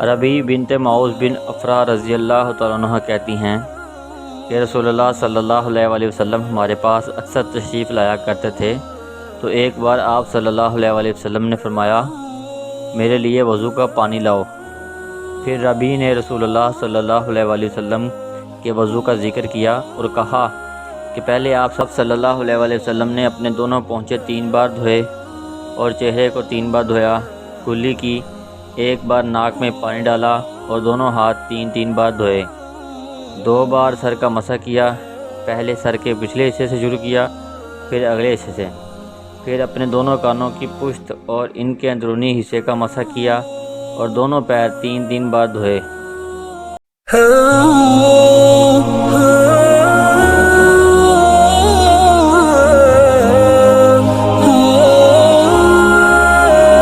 ربیع بنت معوذ بن افرا رضی اللہ تعالیٰ عنہ کہتی ہیں کہ رسول اللہ صلی اللہ علیہ وسلم ہمارے پاس اکثر تشریف لایا کرتے تھے، تو ایک بار آپ صلی اللہ علیہ وسلم نے فرمایا میرے لیے وضو کا پانی لاؤ۔ پھر ربیع نے رسول اللہ صلی اللہ علیہ وسلم کے وضو کا ذکر کیا اور کہا کہ پہلے آپ صلی اللہ علیہ وسلم نے اپنے دونوں پونچھے 3 بار دھوئے اور چہرے کو 3 بار دھویا، کلی کی، ایک بار ناک میں پانی ڈالا اور دونوں ہاتھ 3 بار دھوئے، 2 بار سر کا مسح کیا، پہلے سر کے پچھلے حصے سے شروع کیا، پھر اگلے حصے سے، پھر اپنے دونوں کانوں کی پشت اور ان کے اندرونی حصے کا مسح کیا اور دونوں پیر 3 بار دھوئے۔